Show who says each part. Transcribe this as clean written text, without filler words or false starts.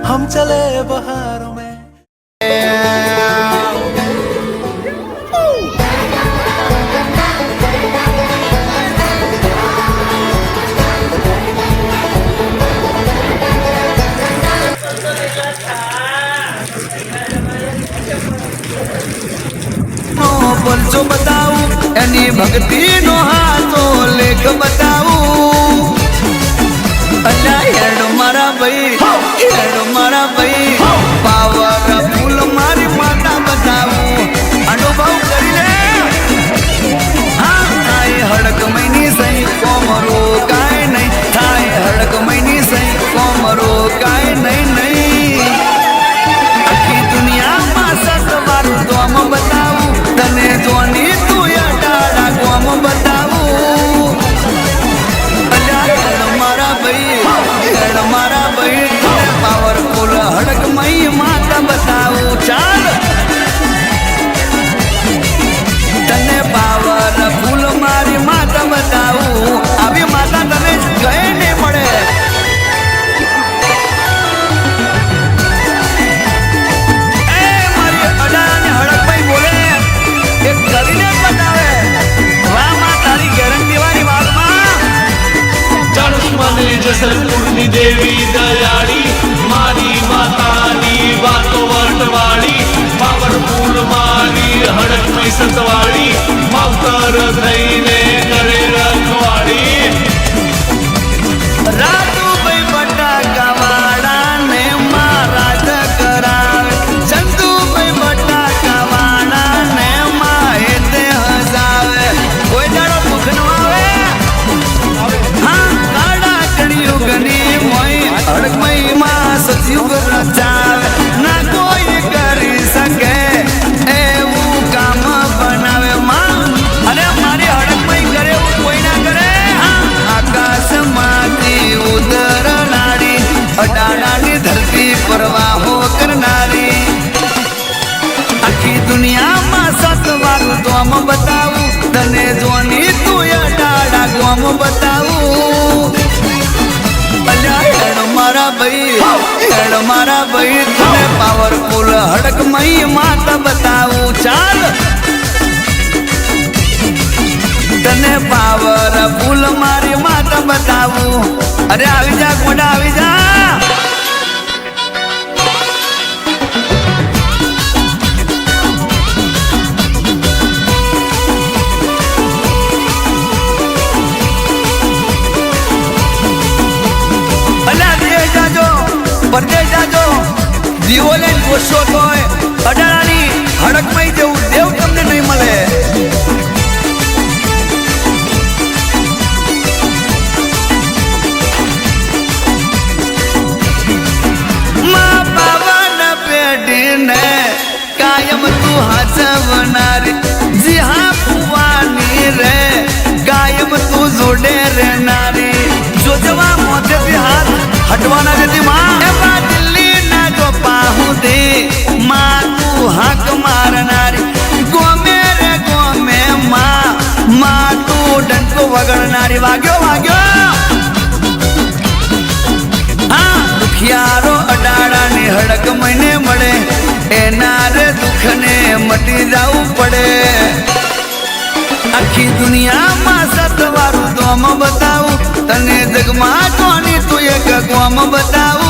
Speaker 1: हम चले बहारों में।
Speaker 2: जो बताऊं एनी भक्ति नो हाथो लेख बताऊं अल्लाह हेड मारा भाई पावर फूल मारी माता बताऊं अनुभव करी ले हाँ थाय हड़क महीनी सही कोमरो काय नहीं थाय हड़क महीनी सही कोमरो काय नहीं आखी दुनिया में सतवारू तो हम बताऊं तने जोनी तू या डाड़ा को हम बताऊं मारा भाई तने पावरफुल हड़क मई माता बताऊं चाल तने पावरफुल मारी माता बताऊं अभी माता तने गए नहीं पड़े
Speaker 3: जसलपुरनी देवी दयाड़ी मारी मातानी बातो वटवाड़ी पावरफुल मारी हड़क में सतवाड़ी मावतर थईने करे रखवाड़ी
Speaker 2: रातू भाई बटा कवाड़ा ने महाराज करावे चंदू भाई बटा कवाड़ा ने माहे ते हजावे कोई दाड़ो दुख न आवे हाँ काड़ा कड़ियुगनी मोई हड़क मई मां सतयुग रचावे ना कोई करी सके एवं काम बनावे मां अरे मारी हड़क मई करे कोई ना करे हाँ आकाश माती उदर नारी अडाड़ी धरती परवाहो करनारी आखी दुनिया में सतवारू तो हम बताऊं तने जोनी तू या डाड़ा को हम बताऊं मारा भाई तने पावरफुल हड़क मई माता बताऊं चाल तने पावरफुल मारी माता बताऊं अरे आवी जा गोडा आवी जा परदेश जाजो दिवोले गोशो तो अडाणी हड़क मई जेवू देव तमने नहीं मळे मां पावन पेटी ने कायम तू हसवनारी जी हाँ पुवानी रे कायम तू जोड़े रे नारी जो जवा मोते भी हाथ हटवाना देती माँ दिल्ली ना जो पाहू दे माँ तू हक मारनारी गोमे रे गोमे माँ तू डंको वगड़नारी वाग्यो हाँ दुखियारो अडाड़ा ने हड़क महीने मड़े एनारे दुख ने मटी जाऊ पड़े आखी दुनिया में सतवारू तो हम बताऊं तने जगमा कोनी तू एक को हम बताऊं